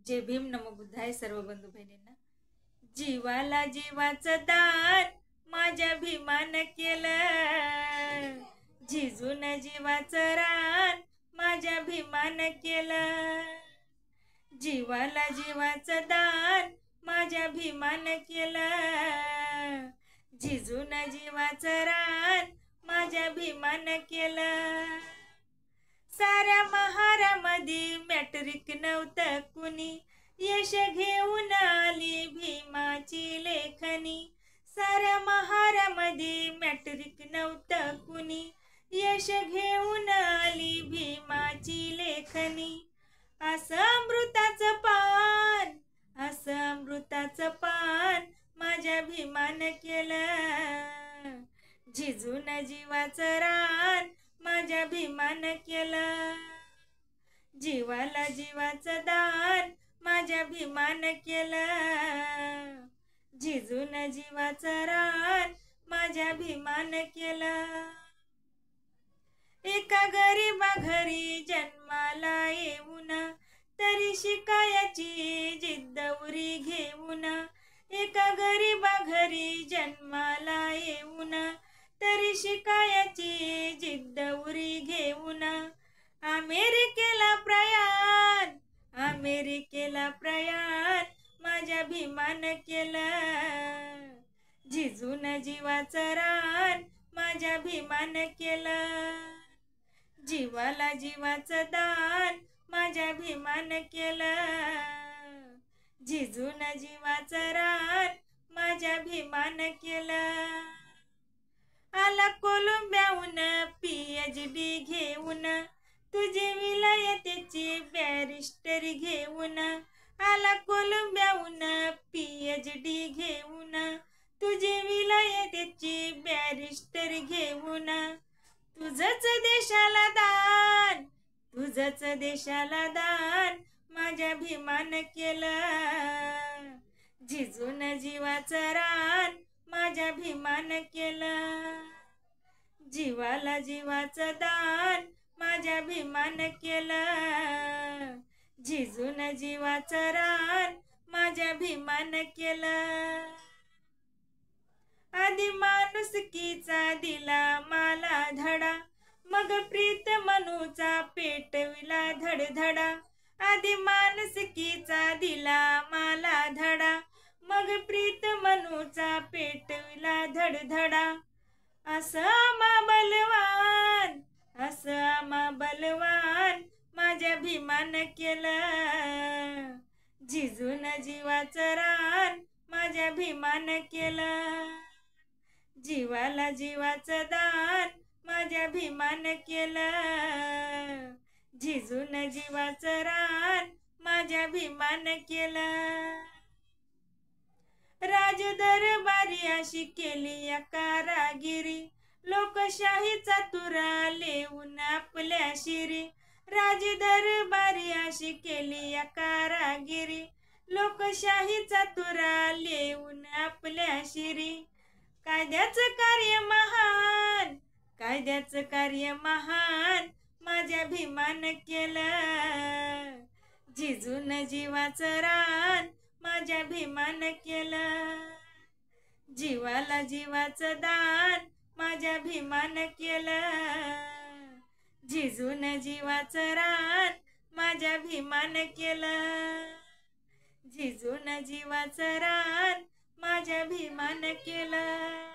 जय भीम, नमो बुद्धाय. सर्व बंधू बहिणींना, जीवाला जीवाचं दान माझ्या भीमानं केलं. झिजून जीवाचं रान माझ्या भीमानं केलं. जीवाला जीवाचं दान माझ्या भीमानं केलं. झिजून जीवाचं रान माझ्या भीमानं केलं. साऱ्या महारामध्ये मॅट्रिक नव्हतं कुणी, यश घेऊन आली भीमाची लेखनी. साऱ्या महारामध्ये मॅट्रिक नव्हतं कुणी, यश घेऊन आली भीमाची लेखनी. असं अमृताचं पान, असं अमृताचं पान माझ्या भीमानं केलं. झिजून जीवाचं रान माझ्या भीमानं केलं. जीवाला जीवाचं दान माझ्या भीमानं केलं. झिजून जीवाचं रान माझ्या भीमानं केलं. एका गरीबा घरी जन्माला येऊन तरी शिकायची जिद्द उरी घेऊन. एका गरीबा घरी जन्माला येऊन तरी शिकायची जिद्द उरी घेऊन. अमेरिकेला प्रयाण, अमेरिकेला प्रयाण माझ्या भीमानं केलं. झिजून जीवाचं रान माझ्या भीमानं केलं. जीवाला जीवाचं दान माझ्या भीमानं केलं. झिजून जीवाचं रान माझ्या भीमानं केलं. आला कोलंब्याहून PhD घेऊन, तुझी विलायतेची बॅरिस्टरी घेऊन. आला कोलंब्याहून PhD घेऊन, तुझी विलायतेची बॅरिस्टरी घेऊन. तुझंच देशाला दान, तुझंच देशाला दान माझ्या भीमानं केलं. झिजून जीवाचं रान माझ्या भीमानं केलं. जीवाला जीवाचं दान माझ्या भीमानं केलं. झिजून जीवाचं रान माझ्या भीमानं केलं. आधी माणुसकीचा दिला मला धडा, मग प्रीत मनूचा पेटविला धडधडा. आधी माणुसकीचा दिला मला धडा, मग प्रीत मनूचा पेटविला धडधडा. असं आम्हा बलवान, असं आम्हा बलवान माझ्या भीमानं केलं. झिजून जीवाचं रान माझ्या भीमानं केलं. जीवाला जीवाचं दान माझ्या भीमानं केलं. झिजून जीवाचं रान माझ्या भीमानं केलं. राजदरबारी अशी केली या कारागिरी, लोकशाहीचा तुरा लेऊन आपल्या शिरी. राजदरबारी अशी केली या कारागिरी, लोकशाहीचा तुरा लेऊन आपल्या शिरी. कायद्याचं कार्य महान, कायद्याचं कार्य महान माझ्या भीमानं केलं. झिजून जीवाचं रान माझ्या भीमानं केलं. जीवाला जीवाचं दान माझ्या भीमानं केलं. झिजून जीवाचं रान माझ्या भीमानं केलं. झिजून जीवाचं रान माझ्या भीमानं केलं.